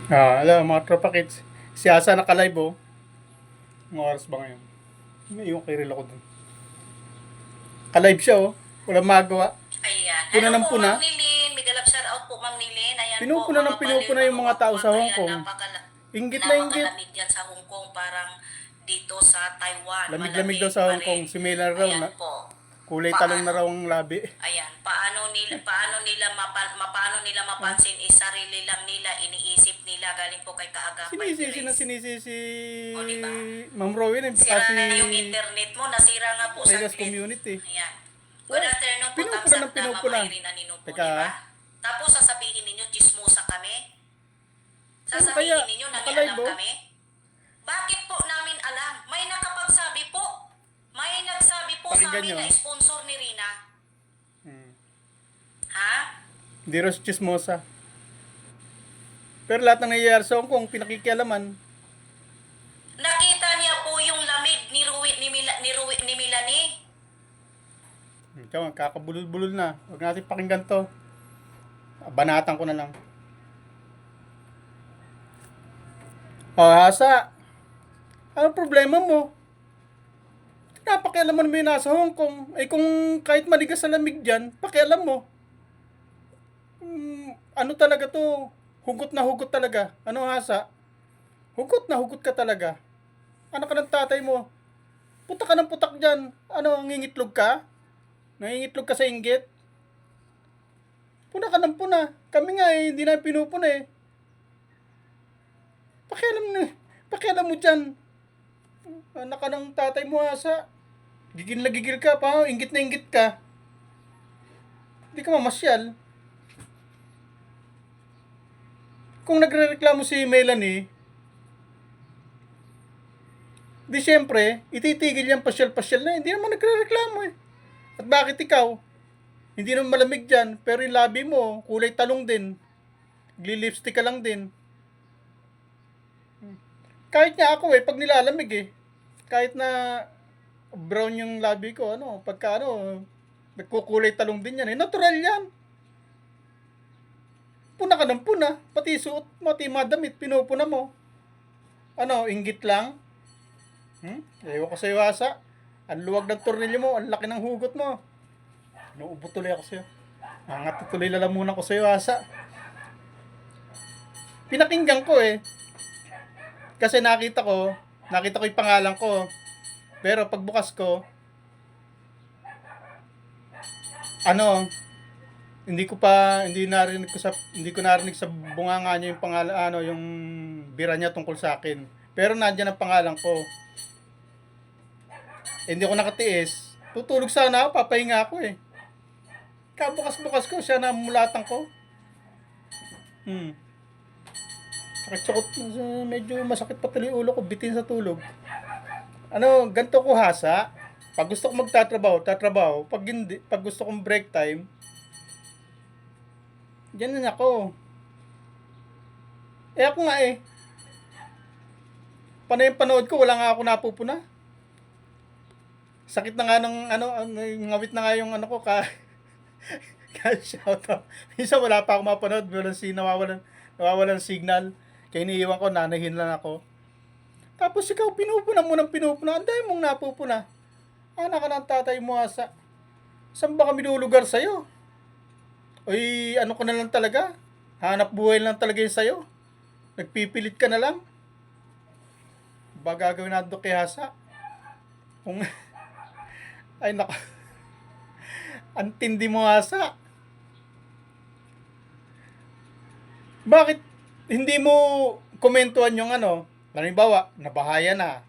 Alam mga tropa kits. Si Asa naka-live oh. Mga oras ba ngayon? May yung kay reel ako dun. Ka-live siya oh. Walang magawa. Ayan. Puna Hello ng po, puna. Ma'am Nilin. Big love shout out po, Ma'am Nilin. Ayan po, Pinupuna mga ng baliw, pinupuna yung mga tao sa Hong ayan, Kong. Inggit na inggit. napakalamig dyan sa Hong Kong. Parang dito sa Taiwan, Lamig-lamig daw malamig sa pa Hong Kong. rin. Si Mela raw Ayan na. po. Kulay talong na Paano? raw ang labi. Ayan, paano nila mapansin is sarili lang nila, iniisip nila galing po kay Kaagapay Sinisisi na Grace. sinisi O, diba? Ma'am Rowin. Sira Kasi na yung internet mo, nasira nga po Reyes saglit. Community. Ayan. Good Oh, afternoon po, pinupuna Tamsat ng na Ma'am pinupuna. Irene Anino po, Teka di ba? Tapos sasabihin ninyo, chismosa kami? ano kaya? Sasabihin ninyo, Naka-live nangialam oh. kami? Bakit po namin alam? May nakapagsabi po. May nagsabi po sa Pakinggan amin nyo. na sponsor ni Rina. Hmm. Ha? Hindi raw si chismosa. Pero lahat ng nangyayari sa Hong Kong, pinakikialaman. Nakita niya po yung lamig ni Milani. Tiyan, kakabulol-bulol na. Huwag natin pakinggan to. Banatan ko na lang. Hasa. Ano problema mo? Napakialaman mo yung nasa Hong Kong. Eh kung kahit maligas sa lamig dyan, pakialam mo. Ano talaga to? Hugot na hugot talaga. Ano Hasa? Hugot na hugot ka talaga. Anak ka ng tatay mo. Putak ka ng putak dyan. Ano, nangingitlog ka? Nangingitlog ka sa inggit? Puna ka ng puna. Kami nga eh, hindi na pinupuna eh. Pakialam mo dyan. Anak ka ng tatay mo Hasa. Gigil na gigil ka pa, inggit na inggit ka. Hindi ka mamasyal. Kung nagrereklamo si Melanie, di syempre, ititigil yan pasyal-pasyal na. Hindi naman nagrereklamo eh. At bakit ikaw? Hindi naman malamig dyan, pero yung labi mo, kulay talong din. Gli-lipstick ka lang din. Kahit nga ako eh, pag nilalamig eh. Kahit na brown yung labi ko, pagka nagkukulay talong din yan eh. Natural yan. Puna ka ng puna. Pati suot mo, pati madamit, pinupuna mo. Inggit lang? Ewan ko sa'yo, Hasa. Ang luwag ng tornilyo mo, ang laki ng hugot mo. Nauubo tuloy ako sa'yo. Nangat tuloy lalamunan ko sa'yo, Hasa. Pinakinggan ko eh. Kasi nakita ko yung pangalan ko. Pero pagbukas ko, hindi ko narinig sa bunganga niya yung pangalan, yung bira niya tungkol sa akin. Pero nandiyan ang pangalan ko. Hindi ko nakatiis. Tutulog sana ako, papahinga ako eh. Kabukas-bukas ko, siya na mulatan ko. Sakit-sakot, medyo masakit pa tuloy ulo ko, bitin sa tulog. Ganito ko Hasa. Pag gusto ko tatrabaho. Pag gusto kong break time, diyan na ako. Eh ako nga eh. Panay yung panood ko, wala nga ako napupuna. Sakit na nga ng ngawit na nga yung ko shout out. Minsan wala pa ako mapanood, nawawalan signal. Kaya iniiwan ko, nanahin lang ako. Tapos ikaw, pinupuna mo ng pinupuna. Ang dahil mong napupuna. Anak ka ng tatay mo Hasa. Saan ba kami lulugar sa'yo? Oy, ano ko na lang talaga? Hanap buhay lang talaga yun sa'yo. Nagpipilit ka na lang. Ba gagawin natin kay Hasa? Kung ay nako. Ang tindi mo Hasa. Bakit hindi mo komentuhan yung halimbawa, nabahaya na.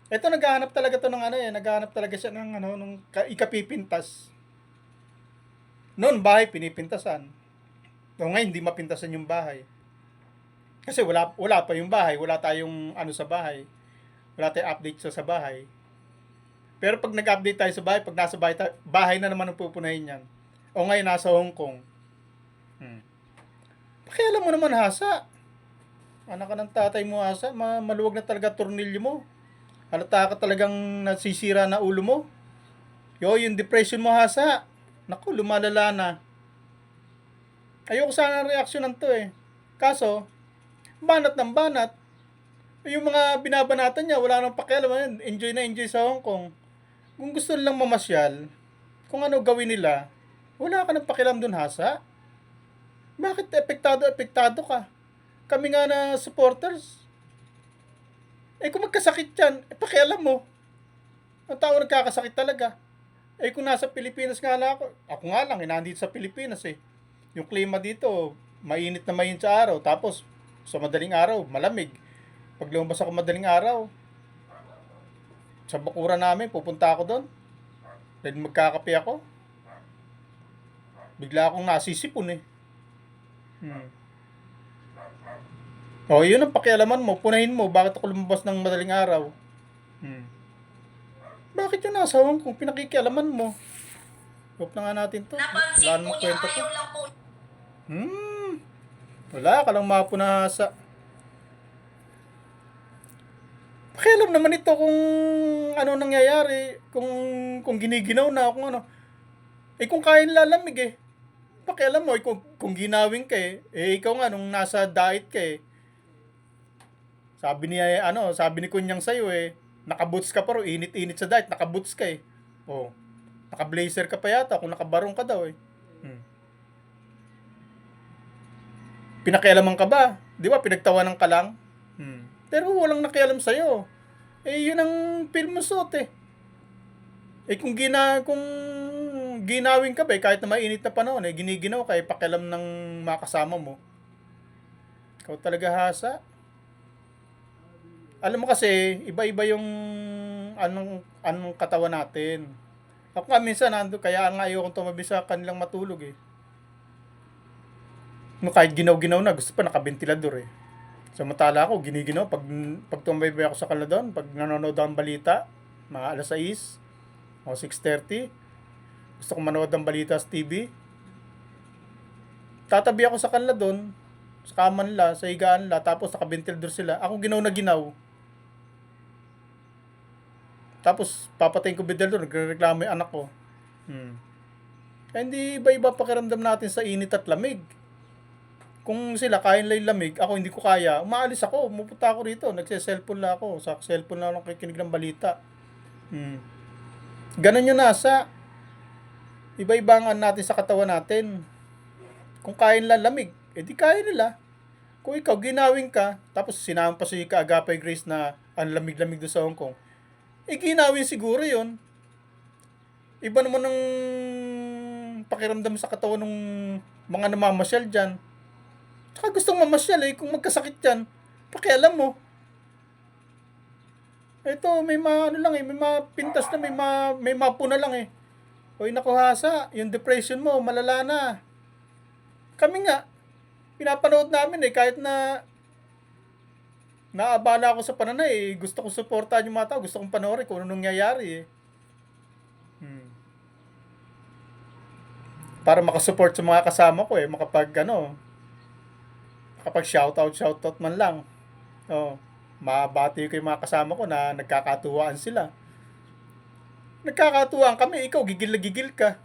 Ito naghahanap talaga to ng naghahanap talaga siya ng nung ikapipintas. Noon bahay pinipintasan. Ngayon hindi mapintasan yung bahay. Kasi wala pa yung bahay, wala tayong sa bahay. Wala tayong update sa bahay. Pero pag nag-update tayo sa bahay, pag nasa bahay na naman ang pupunahin yan. O ngayon nasa Hong Kong. Pakialam mo naman Hasa. Anak ka ng tatay mo Hasa, maluwag na talaga tornilyo mo. Halata ka talagang nasisira na ulo mo. Yung depression mo Hasa. Naku, lumalala na. Ayoko sana reaksyonan to eh. Kaso, Banat ng banat. Yung mga binabanatan niya, wala nang pakialam. Enjoy na enjoy sa Hong Kong. Kung gusto nilang mamasyal, kung ano gawin nila, wala ka nang pakialam dun, Hasa. Bakit epektado ka? Kami nga na supporters, kung magkasakit yan, pakialam mo. Ang tao nagkakasakit talaga. Kung nasa Pilipinas nga lang ako nga lang, nandito sa Pilipinas eh. Yung klima dito, mainit na mainit sa araw. Tapos, sa madaling araw, malamig. Pag lumabas ako madaling araw, sa bakuran namin, pupunta ako doon. Dahil magkakape ako. Bigla akong nasisipon eh. Yun ang pakialaman mo. Punahin mo, bakit ako lumabas ng madaling araw? Bakit yun nasa Hong Kong? Pinakikialaman mo. Huwag na nga natin to. Napansin Wala po namang niya, kwenta to. ayaw lang po. Wala ka lang mapunasa. Pakialam naman ito kung ano nangyayari. Kung giniginaw na, kung ano. Kung kain lalamig eh. Pakialam mo, kung ginawin ka ikaw nga, nung nasa diet ka sabi ni Kunyang sa'yo nakaboots ka pa ro, init-init sa diet, nakaboots ka naka-blazer ka pa yata, kung nakabarong ka daw Pinakialaman ka ba? Di ba, pinagtawanan ka lang? Pero walang nakialam sa'yo. Yun ang film mo suot kung ginawin ka ba, kahit na mainit na panahon, giniginaw ka, pakialam ng mga kasama mo. Ikaw talaga, Hasa. Alam mo kasi, iba-iba yung anong katawan natin. Ako nga minsan, kaya nga ayokong tumabi sa kanilang matulog No, kahit ginaw-ginaw na, gusto pa nakabentilador Samantala ako, giniginaw. Pag tumabay ako sa kanila doon, pag nanonood ang balita, mga alas 6 o 6:30, gusto kong manood ng balita sa TV, tatabi ako sa kanila doon, sa kama nila, sa higaan nila, tapos nakabentilador sila. Ako ginaw na ginaw. Tapos, papatayin ko bentilador, nagreklamo yung anak ko. Hindi iba-iba pakiramdam natin sa init at lamig. Kung sila kain lang yung lamig, ako hindi ko kaya, umaalis ako, pupunta ako rito, nagse-cellphone lang ako, sa cellphone lang ako kikinig ng balita. Ganun yung nasa. Iba-ibangan natin sa katawan natin. Kung kain lang lamig, di kaya nila. Kung ikaw ginawin ka, tapos sinama pa si Kaagapay Grace na ang lamig-lamig doon sa Hong Kong, ginawin siguro yon. Iba naman ng pakiramdam sa katawan ng mga namamasyal dyan. Tsaka gustong mamasyal kung magkasakit yan, pakialam mo. Ito, may may pintas na, may mapo na lang Hoy, naku, Hasa, yung depression mo, malala na. Kami nga, pinapanood namin kahit na naabala ako sa pananay gusto ko suportahan yung mga tao, gusto kong panoorin kung ano nangyayari Para makasupport sa mga kasama ko makapag shoutout man lang. Mabati ko yung mga kasama ko na nagkakatuwaan sila. Nagkakatuwaan kami, ikaw gigil na gigil ka.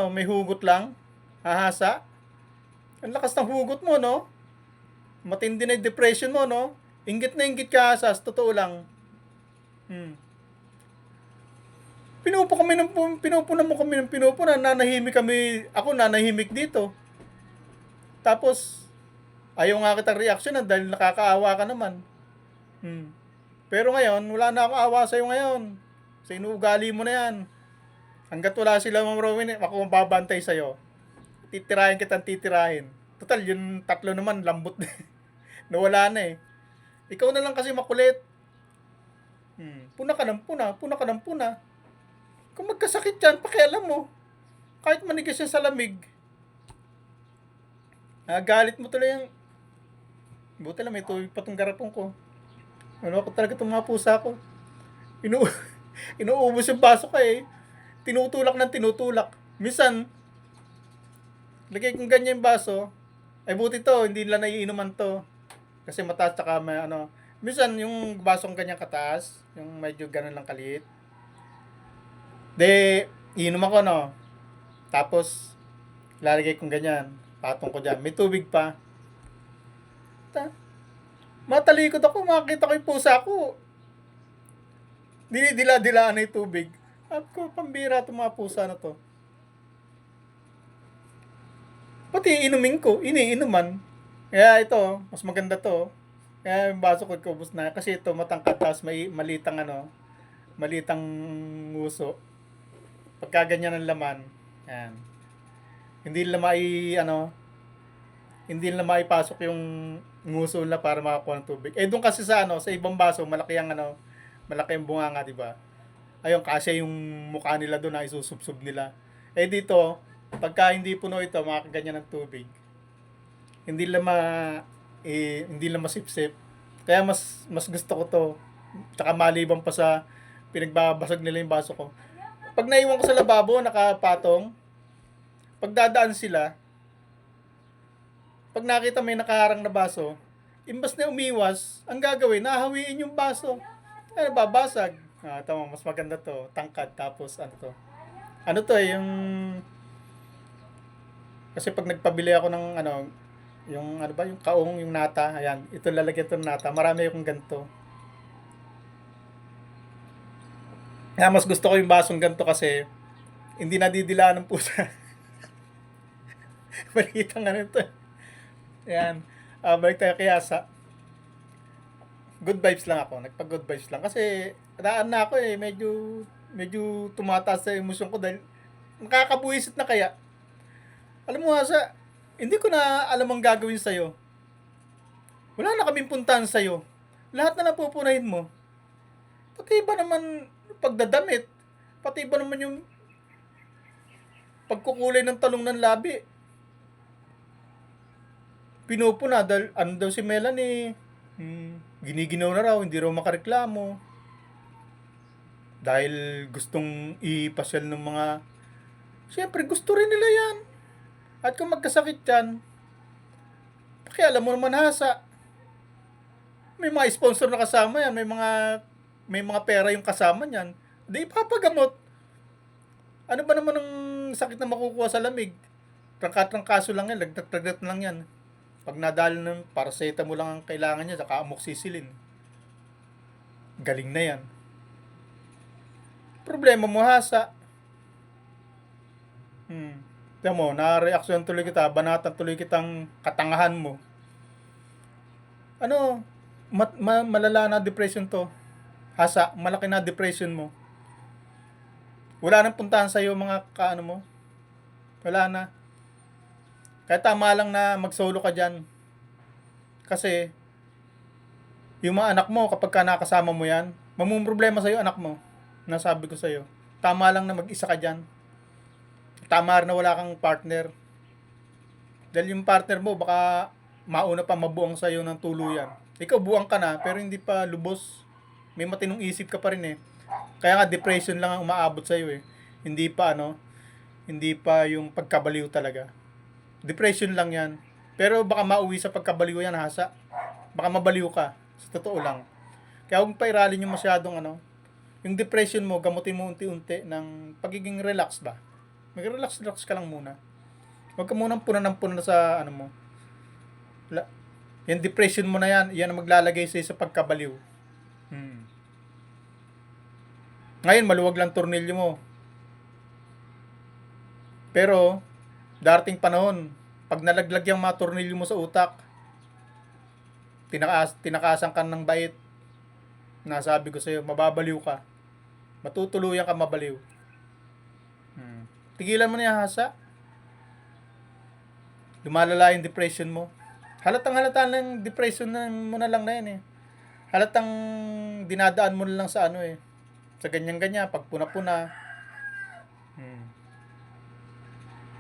May hugot lang? Hahasa? Ang lakas ng hugot mo, no? Matindi na yung depression mo, no? Inggit na inggit ka, Hasas, totoo lang. Pinupunan mo kami ng pinupunan, nanahimik kami, ako nanahimik dito. Tapos, ayaw nga kitang reaksyonan dahil nakakaawa ka naman. Pero ngayon, wala na akong awa sa'yo ngayon. Sa inuugali mo na yan. Hanggat wala sila, Ma'am Rowin, ako mababantay sa'yo. Titirahin kitang titirahin. Total, yung tatlo naman, lambot na. Nawala na Ikaw na lang kasi makulit. Puna ka ng puna. Kung magkasakit yan, pakialam mo. Kahit manigas yan sa lamig. Galit mo tuloy yung... Buti lang, may tubig pa tong garapon ko. Ako talaga itong mga pusa ko. Inuubos yung baso ka Tinutulak ng tinutulak. Minsan, lagay kong ganyan yung baso, buti to, hindi nila naiinuman to. Kasi mataas tsaka may Minsan, yung basong ganyan kataas, yung medyo ganun lang kaliit. Iinom ako, no? Tapos, lalagay kong ganyan. Patong ko dyan. May tubig pa. Matalikod ako, makakita ko yung pusa ko. Dinidila-dilaan na yung tubig. Sabi ko, pambira itong mga pusa na to. Pati inumin ko, iniinuman. Kaya ito, mas maganda to. Kaya yung baso ko ubos na. Kasi ito, matangkad, tapos may malitang malitang nguso. Pagka ganyan ang laman, yan. Hindi nila hindi nila maipasok yung nguso nila para makakuha ng tubig. Eh doon kasi sa ibang baso, malaki ang bunganga, di ba? Ayun, kasi yung mukha nila doon na isusubsob nila. Eh dito, pagka hindi puno ito, makakaganyan ng tubig. Hindi nila hindi nila masipsip. Kaya mas gusto ko to. Tsaka maliban pa sa pinagbabasag nila yung baso ko. Pag naiwan ko sa lababo, nakapatong, pag dadaan sila, pag nakita may nakaharang na baso, imbas na umiwas, ang gagawin, nahawiin yung baso. Ay, babasag. Tama, mas maganda to. Tangkad, tapos ano to. Ano to yung... Kasi pag nagpabili ako ng yung ano ba, yung kaong, yung nata, ayan, ito lalagyan to ng nata. Marami akong ganito. Kaya mas gusto ko yung basong ganito kasi hindi nadidilaan ng pusa. Maliit ang ano to. Ayan. Balik tayo kaya sa good vibes lang ako. Nagpag-good vibes lang. Kasi daan na ako medyo tumataas sa emosyon ko dahil nakakabuisit na kaya. Alam mo sa hindi ko na alam ang gagawin sa'yo. Wala na kaming puntahan sa'yo. Lahat na napupunahin mo. Pati ba naman pagdadamit? Pati ba naman yung pagkukulay ng talong ng labi? Pinupuna dahil ano daw si Melanie, giniginaw na raw, hindi raw makareklamo. Dahil gustong ipasyal ng mga... Siyempre, gusto rin nila yan. At kung magkasakit yan, pakialam mo naman hasa. May mga sponsor na kasama yan, may mga pera yung kasama niyan. Di ipapagamot. Ano ba naman ang sakit na makukuha sa lamig? Trangkaso lang yan, lagdat lang yan. Pag nadali ng paracetamol lang ang kailangan niya, saka amoxicillin. Galing na yan. Problema mo hasa. Tiyan mo, na-reaksyon tuloy kita, banatan tuloy kitang katangahan mo. Malala na depression to. Hasa, malaki na depression mo. Wala nang puntahan sa'yo mga kaano mo. Wala na. Kaya tama lang na mag-solo ka dyan. Kasi, yung mga anak mo, kapag ka nakasama mo yan, problema sa'yo anak mo. Nasabi ko sa'yo. Tama lang na mag-isa ka dyan. Tama rin na wala kang partner. Dahil yung partner mo, baka mauna pa mabuang sa'yo ng tuluyan. Ikaw buang ka na, pero hindi pa lubos. May matinong isip ka pa rin eh. Kaya nga depression lang ang umaabot sa'yo eh. Hindi pa yung pagkabaliw talaga. Depression lang yan. Pero baka mauwi sa pagkabaliw yan, hasa. Baka mabaliw ka. Sa totoo lang. Kaya huwag pairalin yung masyadong yung depression mo, gamutin mo unti-unti ng pagiging relax ba. Mag-relax ka lang muna. Huwag ka munang punan sa mo. Yung depression mo na yan ang maglalagay sa'yo sa pagkabaliw. Ngayon, maluwag lang tornilyo mo. Pero, darating panahon, pag nalaglag yung mga tornilyo mo sa utak, tinakasan ka ng bait, nasabi ko sa'yo, mababaliw ka. Matutuluyan ka mabaliw. Tigilan mo na yung hasa. Lumalala yung depression mo. Halatang ng depression mo na lang na yan eh. Halatang dinadaan mo na lang sa sa ganyan-ganyan, pag puna-puna.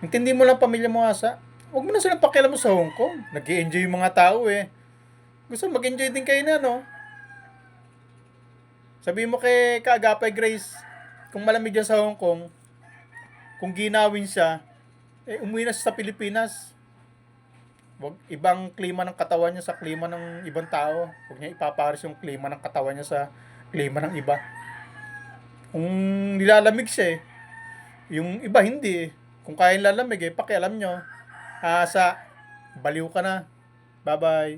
Intindi mo lang pamilya mo hasa. Huwag mo na silang pakialam mo sa Hong Kong. Nag-i-enjoy yung mga tao eh. Gusto mag-enjoy din kayo na, no? Sabihin mo kay Kaagapay Grace, kung malamig dyan sa Hong Kong, kung ginawin siya, umuwi na siya sa Pilipinas. Wag ibang klima ng katawan niya sa klima ng ibang tao. Huwag niya ipapares yung klima ng katawan niya sa klima ng iba. Kung nilalamig siya yung iba hindi eh. Kung kaya lalamig pakialam nyo. Sa baliw ka na. Bye-bye.